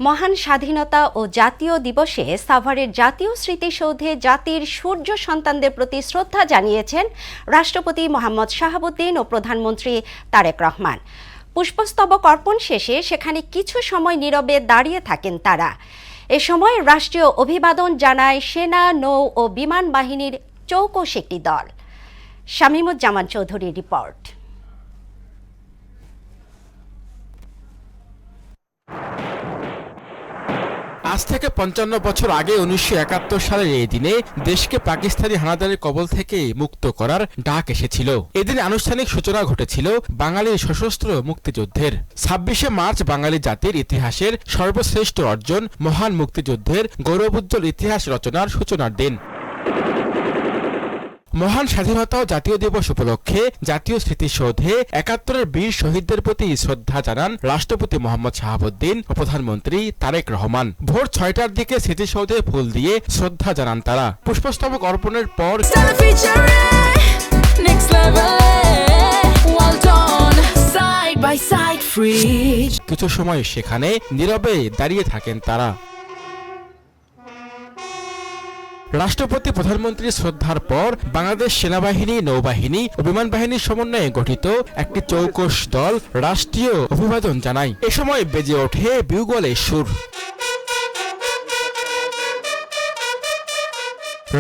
মহান স্বাধীনতা ও জাতীয় দিবসে সাভারের জাতীয় স্মৃতিসৌধে জাতির সূর্য সন্তানদের প্রতি শ্রদ্ধা জানিয়েছেন রাষ্ট্রপতি মোহাম্মদ শাহাবুদ্দিন ও প্রধানমন্ত্রী তারেক রহমান। পুষ্পস্তবক অর্পণ শেষে সেখানে কিছু সময় নীরবে দাঁড়িয়ে থাকেন তারা। এ সময় রাষ্ট্রীয় অভিবাদন জানায় সেনা, নৌ ও বিমান বাহিনীর চৌকস একটি দল। শামীমুজ্জামান চৌধুরীর রিপোর্ট। আজ থেকে ৫৫ বছর আগে ১৯৭১ সালের এই দিনে দেশকে পাকিস্তানি হানাদারের কবল থেকে মুক্ত করার ডাক এসেছিল। এদিন আনুষ্ঠানিক সূচনা ঘটেছিল বাঙালির সশস্ত্র মুক্তিযুদ্ধের। ২৬শে মার্চ বাঙালি জাতির ইতিহাসের সর্বশ্রেষ্ঠ অর্জন মহান মুক্তিযুদ্ধের গৌরবোজ্জ্বল ইতিহাস রচনার সূচনার দিন। মহান স্বাধীনতা ও জাতীয় দিবস উপলক্ষে জাতীয় স্মৃতিসৌধে ৭১-এর বীর শহীদদের প্রতি শ্রদ্ধা জানান রাষ্ট্রপতি মোহাম্মদ শাহাবুদ্দিন ও প্রধানমন্ত্রী তারেক রহমান। ভোর ৬টার দিকে স্মৃতিসৌধে ফুল দিয়ে শ্রদ্ধা জানান তারা। পুষ্পস্তবক অর্পণের পর কিছু সময় সেখানে নীরবে দাঁড়িয়ে থাকেন তারা। রাষ্ট্রপতি প্রধানমন্ত্রীর শ্রদ্ধার পর বাংলাদেশ সেনাবাহিনী, নৌবাহিনী ও বিমান বাহিনীর সমন্বয়ে গঠিত একটি চৌকস দল রাষ্ট্রীয় অভিবাদন জানায়। এ সময় বেজে ওঠে বিউগলের সুর।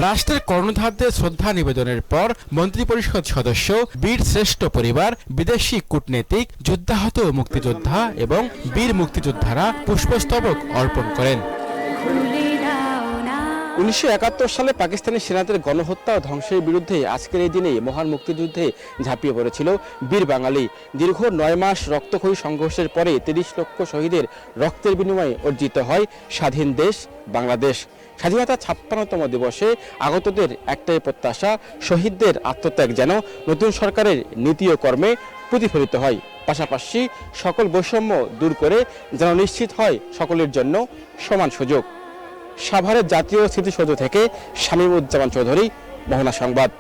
রাষ্ট্রের কর্ণধারদের শ্রদ্ধা নিবেদনের পর মন্ত্রিপরিষদ সদস্য, বীর শ্রেষ্ঠ পরিবার, বিদেশি কূটনীতিক, যুদ্ধাহত মুক্তিযোদ্ধা এবং বীর মুক্তিযোদ্ধারা পুষ্পস্তবক অর্পণ করেন। ১৯৭১ সালে পাকিস্তানি সেনাদের গণহত্যা ও ধ্বংসের বিরুদ্ধে আজকের এই দিনে মহান মুক্তিযুদ্ধে ঝাঁপিয়ে পড়েছিল বীর বাঙালি। দীর্ঘ ৯ মাস রক্তক্ষয়ী সংঘর্ষের পরে ৩০ লক্ষ শহীদের রক্তের বিনিময়ে অর্জিত হয় স্বাধীন দেশ বাংলাদেশ। স্বাধীনতার ৫৬তম দিবসে আগতদের একটাই প্রত্যাশা, শহীদদের আত্মত্যাগ যেন নতুন সরকারের নীতি ও কর্মে প্রতিফলিত হয়। পাশাপাশি সকল বৈষম্য দূর করে যেন নিশ্চিত হয় সকলের জন্য সমান সুযোগ। সাভারের জাতীয় স্মৃতিসৌধ থেকে শামীমুজ্জামান চৌধুরী, মোহনা সংবাদ।